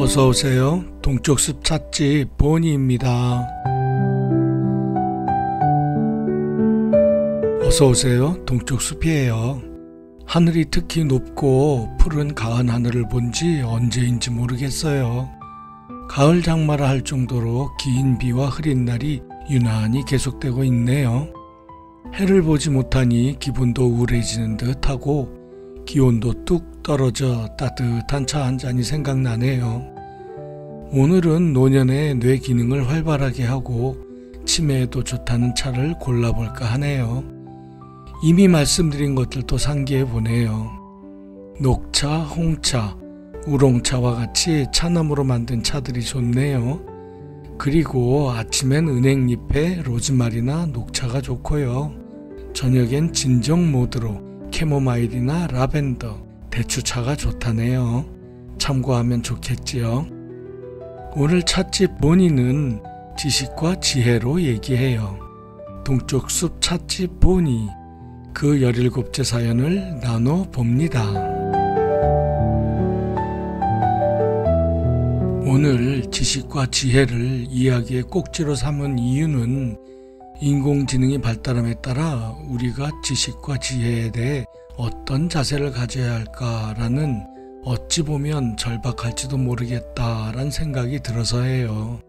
어서오세요. 동쪽숲 찻집 보니입니다. 어서오세요. 동쪽숲이에요. 하늘이 특히 높고 푸른 가을 하늘을 본 지 언제인지 모르겠어요. 가을 장마라 할 정도로 긴 비와 흐린 날이 유난히 계속되고 있네요. 해를 보지 못하니 기분도 우울해지는 듯하고 기온도 뚝 떨어져 따뜻한 차 한 잔이 생각나네요. 오늘은 노년의 뇌 기능을 활발하게 하고 치매에도 좋다는 차를 골라볼까 하네요. 이미 말씀드린 것들도 상기해 보네요. 녹차, 홍차, 우롱차와 같이 차나무로 만든 차들이 좋네요. 그리고 아침엔 은행잎에 로즈마리나 녹차가 좋고요. 저녁엔 진정 모드로 캐모마일이나 라벤더, 대추차가 좋다네요. 참고하면 좋겠지요. 오늘 찻집 보니는 지식과 지혜로 얘기해요. 동쪽숲 찻집 보니, 그 17째 사연을 나눠봅니다. 오늘 지식과 지혜를 이야기의 꼭지로 삼은 이유는 인공지능이 발달함에 따라 우리가 지식과 지혜에 대해 어떤 자세를 가져야 할까라는 어찌 보면 절박할지도 모르겠다라는 생각이 들어서예요.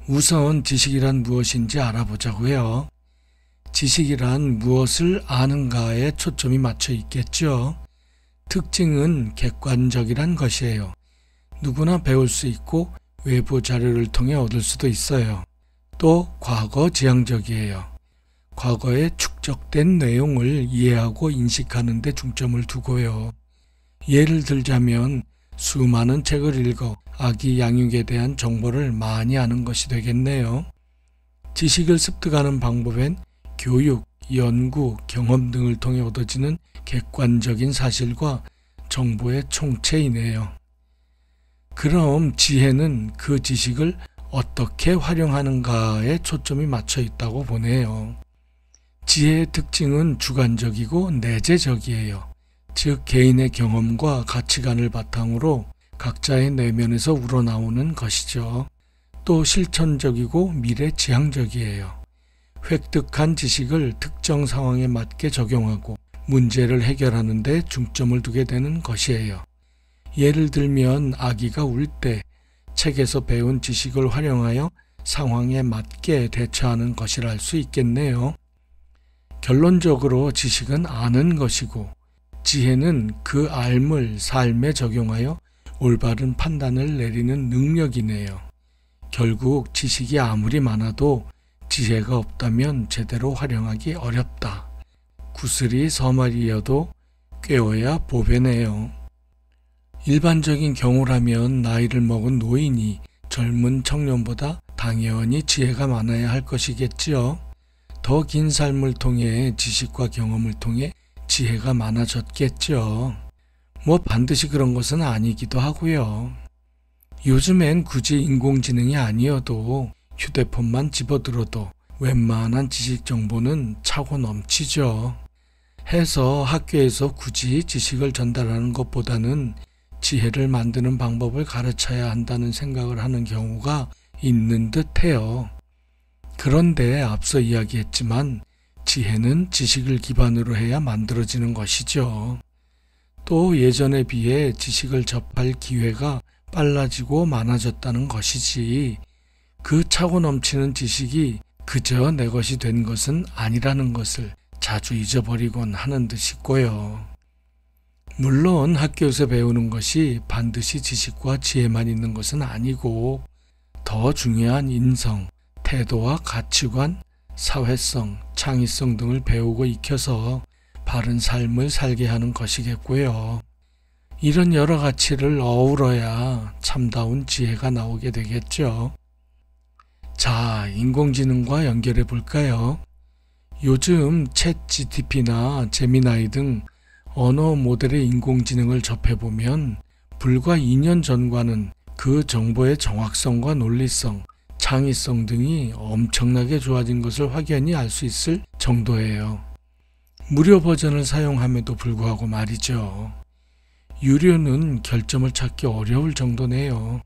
우선 지식이란 무엇인지 알아보자고요. 지식이란 무엇을 아는가에 초점이 맞춰 있겠죠. 특징은 객관적이란 것이에요. 누구나 배울 수 있고 외부 자료를 통해 얻을 수도 있어요. 또 과거 지향적이에요. 과거에 축적된 내용을 이해하고 인식하는 데 중점을 두고요. 예를 들자면 수많은 책을 읽어 아기 양육에 대한 정보를 많이 아는 것이 되겠네요. 지식을 습득하는 방법엔 교육, 연구, 경험 등을 통해 얻어지는 객관적인 사실과 정보의 총체이네요. 그럼 지혜는 그 지식을 어떻게 활용하는가에 초점이 맞춰 있다고 보네요. 지혜의 특징은 주관적이고 내재적이에요. 즉 개인의 경험과 가치관을 바탕으로 각자의 내면에서 우러나오는 것이죠. 또 실천적이고 미래지향적이에요. 획득한 지식을 특정 상황에 맞게 적용하고 문제를 해결하는 데 중점을 두게 되는 것이에요. 예를 들면 아기가 울 때 책에서 배운 지식을 활용하여 상황에 맞게 대처하는 것이라 할 수 있겠네요. 결론적으로 지식은 아는 것이고 지혜는 그 알을 삶에 적용하여 올바른 판단을 내리는 능력이네요. 결국 지식이 아무리 많아도 지혜가 없다면 제대로 활용하기 어렵다. 구슬이 서말이어도 꿰어야 보배네요. 일반적인 경우라면 나이를 먹은 노인이 젊은 청년보다 당연히 지혜가 많아야 할 것이겠지요. 더 긴 삶을 통해 지식과 경험을 통해 지혜가 많아졌겠죠. 뭐 반드시 그런 것은 아니기도 하고요. 요즘엔 굳이 인공지능이 아니어도 휴대폰만 집어들어도 웬만한 지식 정보는 차고 넘치죠. 해서 학교에서 굳이 지식을 전달하는 것보다는 지혜를 만드는 방법을 가르쳐야 한다는 생각을 하는 경우가 있는 듯해요. 그런데 앞서 이야기했지만 지혜는 지식을 기반으로 해야 만들어지는 것이죠. 또 예전에 비해 지식을 접할 기회가 빨라지고 많아졌다는 것이지 그 차고 넘치는 지식이 그저 내 것이 된 것은 아니라는 것을 자주 잊어버리곤 하는 듯이고요. 물론 학교에서 배우는 것이 반드시 지식과 지혜만 있는 것은 아니고 더 중요한 인성, 태도와 가치관, 사회성, 창의성 등을 배우고 익혀서 바른 삶을 살게 하는 것이겠고요. 이런 여러 가치를 어우러야 참다운 지혜가 나오게 되겠죠. 자, 인공지능과 연결해 볼까요? 요즘 챗 GTP나 제미나이 등 언어 모델의 인공지능을 접해보면 불과 2년 전과는 그 정보의 정확성과 논리성, 창의성 등이 엄청나게 좋아진 것을 확연히 알 수 있을 정도예요. 무료 버전을 사용함에도 불구하고 말이죠. 유료는 결점을 찾기 어려울 정도네요.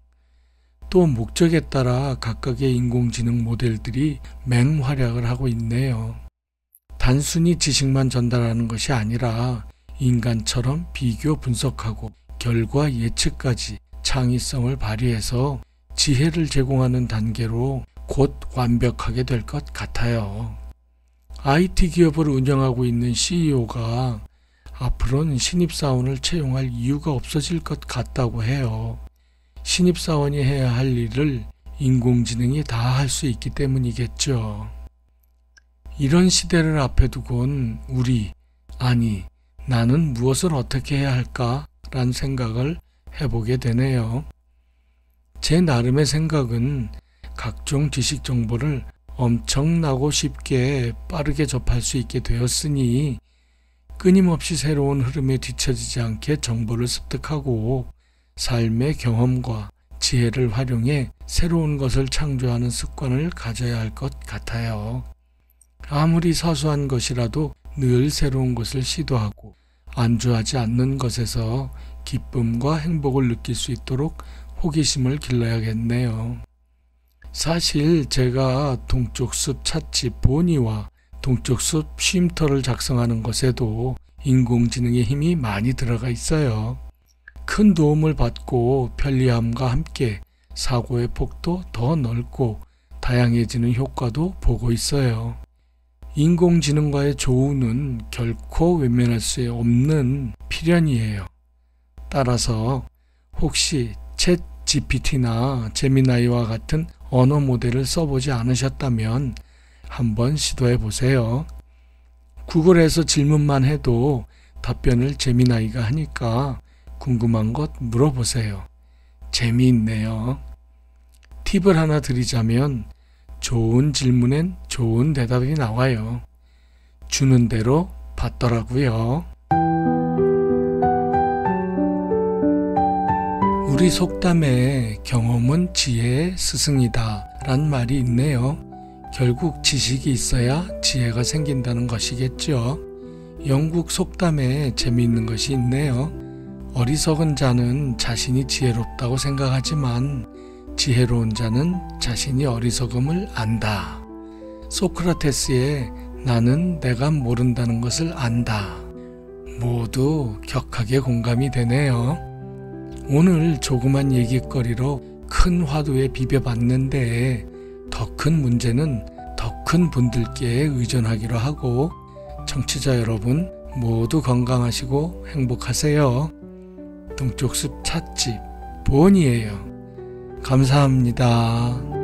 또 목적에 따라 각각의 인공지능 모델들이 맹활약을 하고 있네요. 단순히 지식만 전달하는 것이 아니라 인간처럼 비교 분석하고 결과 예측까지 창의성을 발휘해서 지혜를 제공하는 단계로 곧 완벽하게 될 것 같아요. IT 기업을 운영하고 있는 CEO가 앞으로는 신입사원을 채용할 이유가 없어질 것 같다고 해요. 신입사원이 해야 할 일을 인공지능이 다 할 수 있기 때문이겠죠. 이런 시대를 앞에 두곤 나는 무엇을 어떻게 해야 할까라는 생각을 해보게 되네요. 제 나름의 생각은 각종 지식 정보를 엄청나고 쉽게 빠르게 접할 수 있게 되었으니 끊임없이 새로운 흐름에 뒤처지지 않게 정보를 습득하고 삶의 경험과 지혜를 활용해 새로운 것을 창조하는 습관을 가져야 할 것 같아요. 아무리 사소한 것이라도 늘 새로운 것을 시도하고 안주하지 않는 것에서 기쁨과 행복을 느낄 수 있도록 호기심을 길러야겠네요. 사실 제가 동쪽숲 찻집 보니와 동쪽숲 쉼터를 작성하는 것에도 인공지능의 힘이 많이 들어가 있어요. 큰 도움을 받고 편리함과 함께 사고의 폭도 더 넓고 다양해지는 효과도 보고 있어요. 인공지능과의 조우는 결코 외면할 수 없는 필연이에요. 따라서 혹시 챗 GPT나 제미나이와 같은 언어 모델을 써보지 않으셨다면 한번 시도해 보세요. 구글에서 질문만 해도 답변을 제미나이가 하니까 궁금한 것 물어보세요. 재미있네요. 팁을 하나 드리자면 좋은 질문엔 좋은 대답이 나와요. 주는 대로 받더라고요. 우리 속담에 경험은 지혜의 스승이다 란 말이 있네요. 결국 지식이 있어야 지혜가 생긴다는 것이겠죠. 영국 속담에 재미있는 것이 있네요. 어리석은 자는 자신이 지혜롭다고 생각하지만 지혜로운 자는 자신이 어리석음을 안다. 소크라테스의 나는 내가 모른다는 것을 안다. 모두 격하게 공감이 되네요. 오늘 조그만 얘기거리로 큰 화두에 비벼봤는데 더 큰 문제는 더 큰 분들께 의존하기로 하고 청취자 여러분 모두 건강하시고 행복하세요. 동쪽숲 찻집 보은이에요. 감사합니다.